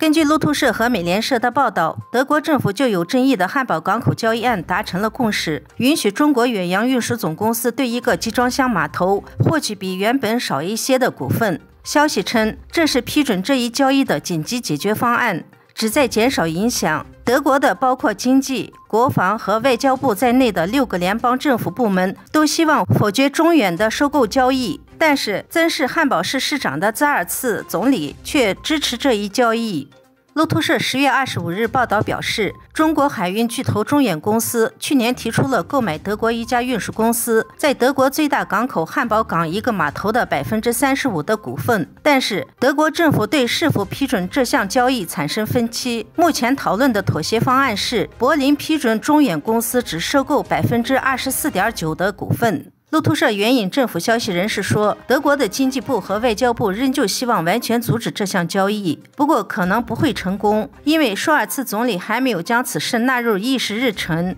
根据路透社和美联社的报道，德国政府就有争议的汉堡港口交易案达成了共识，允许中国远洋运输总公司对一个集装箱码头获取比原本少一些的股份。消息称，这是批准这一交易的紧急解决方案，旨在减少影响。德国的包括经济、国防和外交部在内的6个联邦政府部门都希望否决中远的收购交易，但是曾是汉堡市市长的扎尔茨总理却支持这一交易。路透社10月25日报道表示，中国海运巨头中远公司去年提出了购买德国一家运输公司在德国最大港口汉堡港一个码头的35%的股份，但是德国政府对是否批准这项交易产生分歧。目前讨论的妥协方案是，柏林批准中远公司只收购24.9%的股份。路透社援引政府消息人士说，德国的经济部和外交部仍旧希望完全阻止这项交易，不过可能不会成功，因为舒尔茨总理还没有将此事纳入议事日程。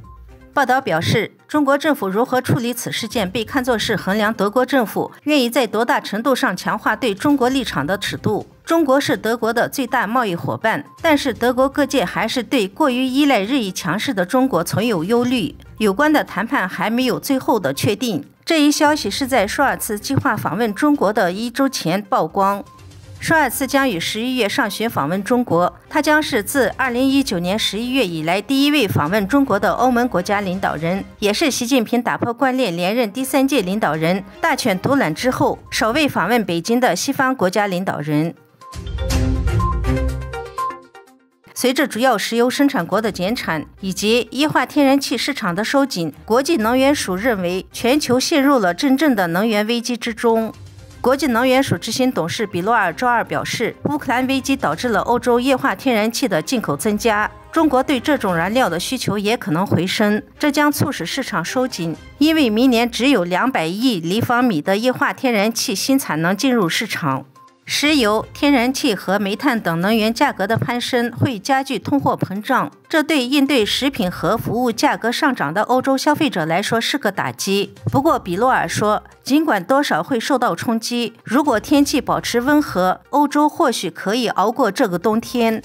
报道表示，中国政府如何处理此事件被看作是衡量德国政府愿意在多大程度上强化对中国立场的尺度。中国是德国的最大贸易伙伴，但是德国各界还是对过于依赖日益强势的中国存有忧虑，有关的谈判还没有最后的确定。这一消息是在舒尔茨计划访问中国的1周前曝光。舒尔茨将于11月上旬访问中国，他将是自2019年11月以来第一位访问中国的欧盟国家领导人，也是习近平打破惯例连任第3届领导人、大权独揽之后首位访问北京的西方国家领导人。随着主要石油生产国的减产以及液化天然气市场的收紧，国际能源署认为全球陷入了真正的能源危机之中。国际能源署执行董事比罗尔周二表示，乌克兰危机导致了欧洲液化天然气的进口增加，中国对这种燃料的需求也可能回升，这将促使市场收紧，因为明年只有200亿立方米的液化天然气新产能进入市场。石油、天然气和煤炭等能源价格的攀升会加剧通货膨胀，这对应对食品和服务价格上涨的欧洲消费者来说是个打击。不过比洛尔说，尽管多少会受到冲击，如果天气保持温和，欧洲或许可以熬过这个冬天。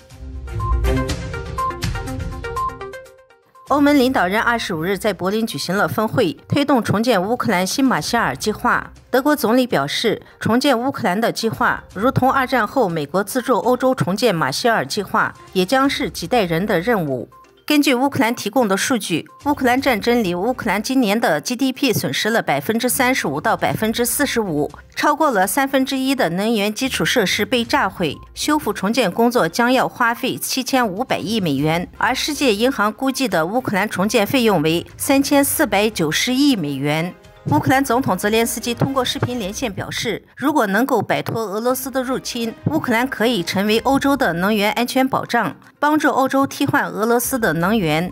欧盟领导人25日在柏林举行了峰会，推动重建乌克兰新马歇尔计划。德国总理表示，重建乌克兰的计划如同2战后美国资助欧洲重建马歇尔计划，也将是几代人的任务。根据乌克兰提供的数据，乌克兰战争里，乌克兰今年的 GDP 损失了35%到45%，超过了1/3的能源基础设施被炸毁，修复重建工作将要花费7500亿美元，而世界银行估计的乌克兰重建费用为3490亿美元。乌克兰总统泽连斯基通过视频连线表示，如果能够摆脱俄罗斯的入侵，乌克兰可以成为欧洲的能源安全保障，帮助欧洲替换俄罗斯的能源。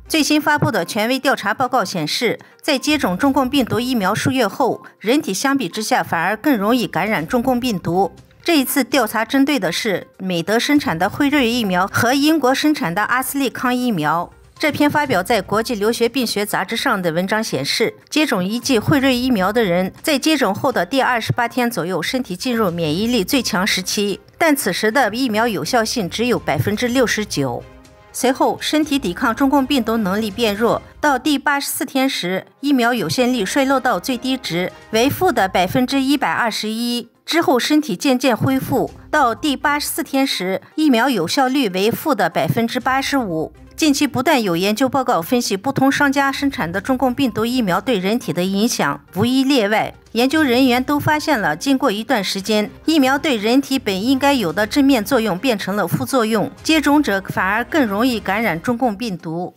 最新发布的权威调查报告显示，在接种中共病毒疫苗数月后，人体相比之下反而更容易感染中共病毒。这一次调查针对的是美德生产的辉瑞疫苗和英国生产的阿斯利康疫苗。这篇发表在国际流行病学杂志上的文章显示，接种1剂辉瑞疫苗的人在接种后的第28天左右，身体进入免疫力最强时期，但此时的疫苗有效性只有69%。随后，身体抵抗中共病毒能力变弱，到第84天时，疫苗有效率衰落到最低值为负的121%。之后身体渐渐恢复，到第84天时，疫苗有效率为负的85%。近期不断有研究报告分析不同商家生产的中共病毒疫苗对人体的影响，无一例外。研究人员都发现了，经过一段时间，疫苗对人体本应该有的正面作用变成了副作用，接种者反而更容易感染中共病毒。